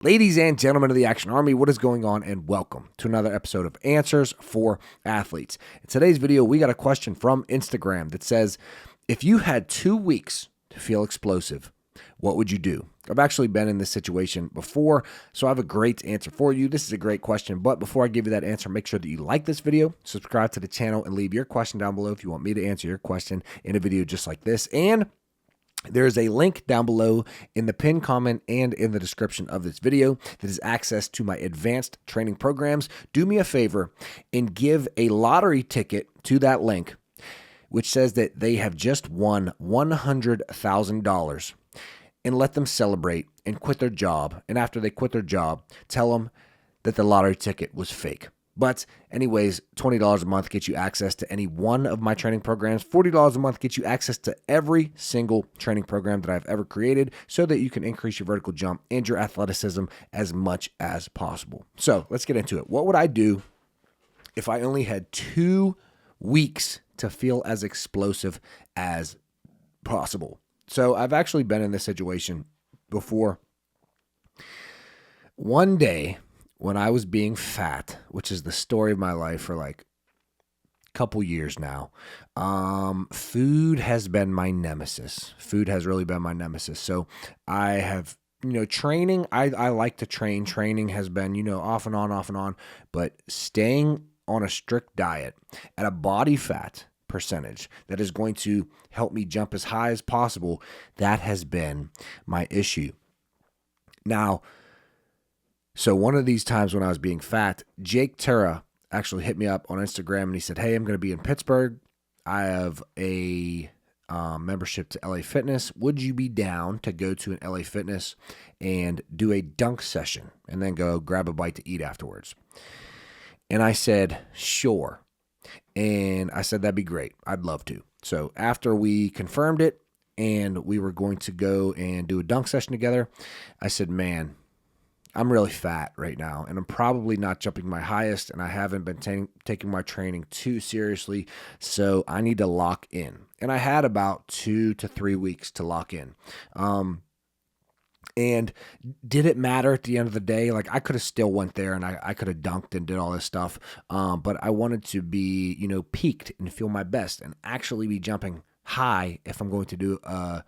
Ladies and gentlemen of the Action Army, what is going on? And welcome to another episode of Answers for Athletes. In today's video, we got a question from Instagram that says, if you had 2 weeks to feel explosive, what would you do? I've actually been in this situation before, so I have a great answer for you. This is a great question, but before I give you that answer, make sure that you like this video, subscribe to the channel, and leave your question down below if you want me to answer your question in a video just like this. And there's a link down below in the pinned comment and in the description of this video that is access to my advanced training programs. Do me a favor and give a lottery ticket to that link, which says that they have just won $100,000, and let them celebrate and quit their job. And after they quit their job, tell them that the lottery ticket was fake. But anyways, $20 a month gets you access to any one of my training programs. $40 a month gets you access to every single training program that I've ever created so that you can increase your vertical jump and your athleticism as much as possible. So let's get into it. What would I do if I only had 2 weeks to feel as explosive as possible? So I've actually been in this situation before. One day, when I was being fat, which is the story of my life for like a couple years now, food has been my nemesis. Food has really been my nemesis. So I have, training, I like to train. Training has been, off and on, but staying on a strict diet at a body fat percentage that is going to help me jump as high as possible, that has been my issue. Now, so one of these times when I was being fat, Jake Terra actually hit me up on Instagram and he said, hey, I'm going to be in Pittsburgh. I have a membership to LA Fitness. Would you be down to go to an LA Fitness and do a dunk session and then go grab a bite to eat afterwards? And I said, sure. And I said, that'd be great. I'd love to. So after we confirmed it and we were going to go and do a dunk session together, I said, man, I'm really fat right now, and I'm probably not jumping my highest, and I haven't been taking my training too seriously, so I need to lock in. And I had about 2 to 3 weeks to lock in. And did it matter at the end of the day? Like, I could have still went there, and I could have dunked and did all this stuff, but I wanted to be, peaked and feel my best and actually be jumping high if I'm going to do a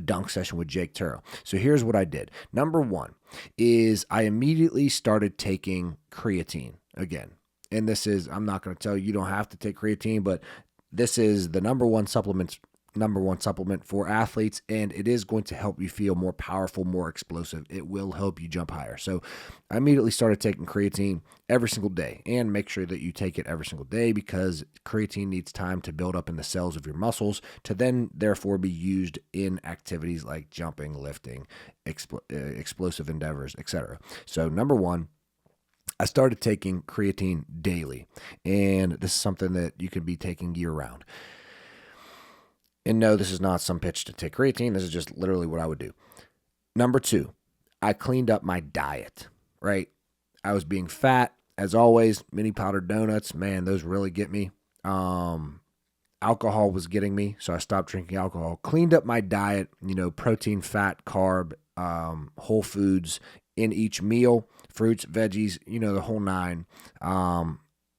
dunk session with Jake Terra. So here's what I did. Number one is I immediately started taking creatine again. And this is, I'm not going to tell you don't have to take creatine, but this is the number one supplement for athletes, and it is going to help you feel more powerful, more explosive. It will help you jump higher. So I immediately started taking creatine every single day, and make sure that you take it every single day because creatine needs time to build up in the cells of your muscles to then therefore be used in activities like jumping, lifting, explosive endeavors, etc. So number one, I started taking creatine daily, and this is something that you can be taking year round. And no, this is not some pitch to take creatine. This is just literally what I would do. Number two, I cleaned up my diet, right? I was being fat, as always. Mini powdered donuts, man, those really get me. Alcohol was getting me, so I stopped drinking alcohol. Cleaned up my diet, protein, fat, carb, whole foods in each meal, fruits, veggies, the whole nine.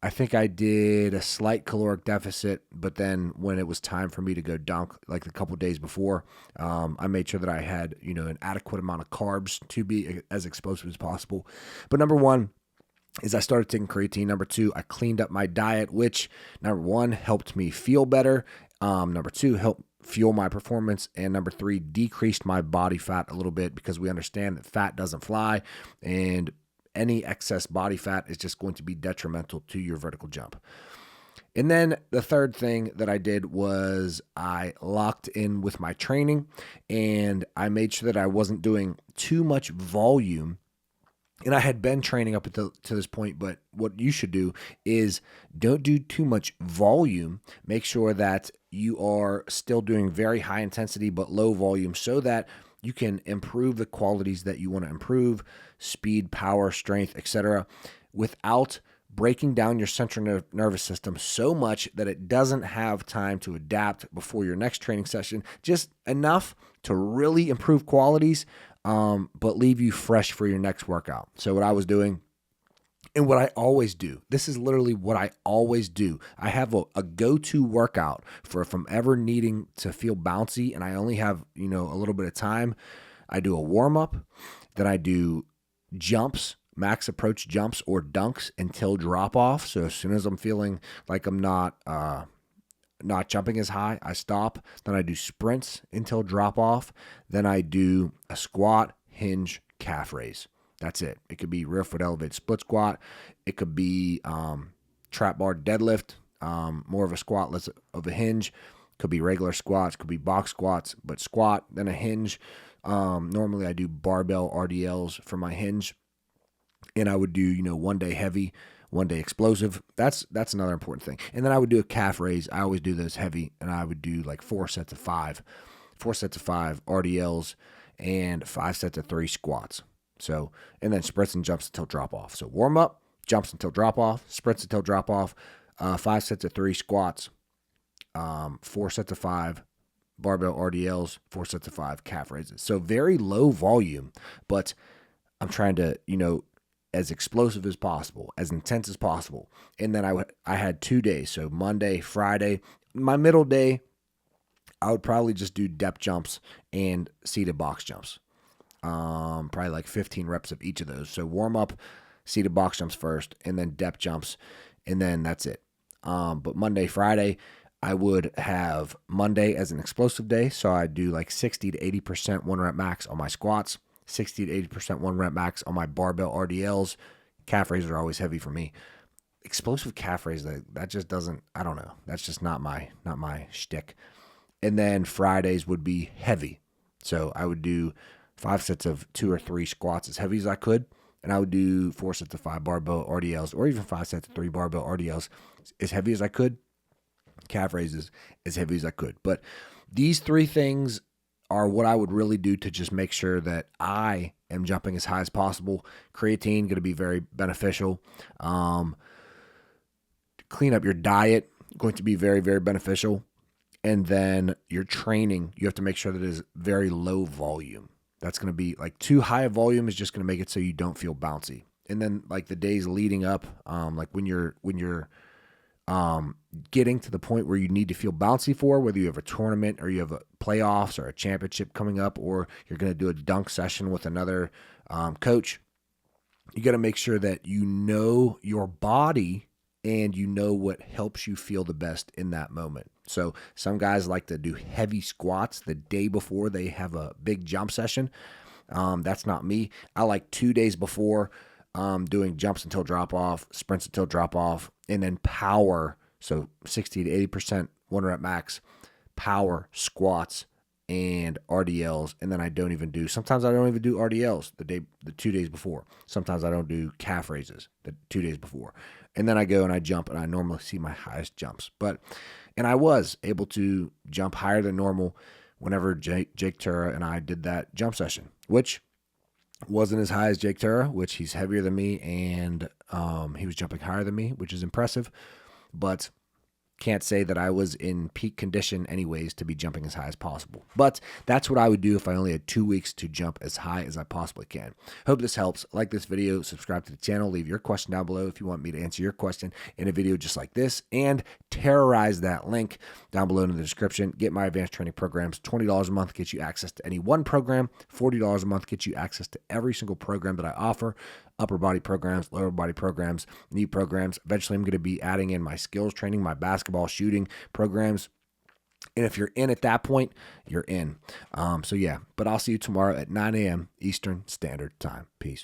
I think I did a slight caloric deficit, but then when it was time for me to go dunk, like a couple days before, I made sure that I had, an adequate amount of carbs to be as explosive as possible. But number one is I started taking creatine. Number two, I cleaned up my diet, which number one helped me feel better. Number two, helped fuel my performance. And number three, decreased my body fat a little bit because we understand that fat doesn't fly, and any excess body fat is just going to be detrimental to your vertical jump. And then the third thing that I did was I locked in with my training, and I made sure that I wasn't doing too much volume. And I had been training up to this point, but what you should do is don't do too much volume. Make sure that you are still doing very high intensity but low volume so that you can improve the qualities that you want to improve, speed, power, strength, etc., without breaking down your central nervous system so much that it doesn't have time to adapt before your next training session, just enough to really improve qualities, but leave you fresh for your next workout. So what I was doing, and what I always do, this is literally what I always do. I have a go-to workout for if I'm ever needing to feel bouncy and I only have, a little bit of time. I do a warm-up, then I do jumps, max approach jumps or dunks until drop off. So as soon as I'm feeling like I'm not jumping as high, I stop. Then I do sprints until drop off. Then I do a squat, hinge, calf raise. That's it. It could be rear foot elevated split squat. It could be trap bar deadlift, more of a squat, less of a hinge. Could be regular squats, could be box squats, but squat, then a hinge. Normally I do barbell RDLs for my hinge. And I would do, one day heavy, one day explosive. That's another important thing. And then I would do a calf raise. I always do those heavy, and I would do like 4 sets of 5 RDLs and 5 sets of 3 squats. So, and then sprints and jumps until drop off. So warm up, jumps until drop off, sprints until drop off, 5 sets of 3 squats, 4 sets of 5 barbell RDLs, 4 sets of 5 calf raises. So very low volume, but I'm trying to, as explosive as possible, as intense as possible. And then I had 2 days. So Monday, Friday, my middle day, I would probably just do depth jumps and seated box jumps. Probably like 15 reps of each of those. So warm up, seated box jumps first, and then depth jumps, and then that's it. But Monday, Friday, I would have Monday as an explosive day. So I do like 60 to 80% 1 rep max on my squats, 60 to 80% 1 rep max on my barbell RDLs. Calf raises are always heavy for me. Explosive calf raise, that just doesn't, I don't know. That's just not my shtick. And then Fridays would be heavy. So I would do 5 sets of 2 or 3 squats as heavy as I could. And I would do 4 sets of 5 barbell RDLs, or even 5 sets of 3 barbell RDLs as heavy as I could. Calf raises as heavy as I could. But these 3 things are what I would really do to just make sure that I am jumping as high as possible. Creatine, going to be very beneficial. Clean up your diet, going to be very, very beneficial. And then your training, you have to make sure that it is very low volume. That's going to be like too high a volume is just going to make it so you don't feel bouncy. And then like the days leading up, like when you're getting to the point where you need to feel bouncy for, whether you have a tournament or you have a playoffs or a championship coming up, or you're going to do a dunk session with another coach, you got to make sure that you know your body and you know what helps you feel the best in that moment. So some guys like to do heavy squats the day before they have a big jump session. That's not me. I like 2 days before doing jumps until drop off, sprints until drop off, and then power. So 60 to 80% 1 rep max, power squats and RDLs. And then sometimes I don't even do RDLs the 2 days before. Sometimes I don't do calf raises the 2 days before. And then I go and I jump, and I normally see my highest jumps. And I was able to jump higher than normal whenever Jake Tura and I did that jump session, which wasn't as high as Jake Tura, which he's heavier than me, and he was jumping higher than me, which is impressive. But can't say that I was in peak condition anyways to be jumping as high as possible. But that's what I would do if I only had 2 weeks to jump as high as I possibly can. Hope this helps. Like this video, subscribe to the channel, leave your question down below if you want me to answer your question in a video just like this, and terrorize that link down below in the description. Get my advanced training programs. $20 a month gets you access to any one program. $40 a month gets you access to every single program that I offer. Upper body programs, lower body programs, knee programs. Eventually, I'm going to be adding in my skills training, my basketball shooting programs. And if you're in at that point, you're in. So yeah, but I'll see you tomorrow at 9 a.m. Eastern Standard Time. Peace.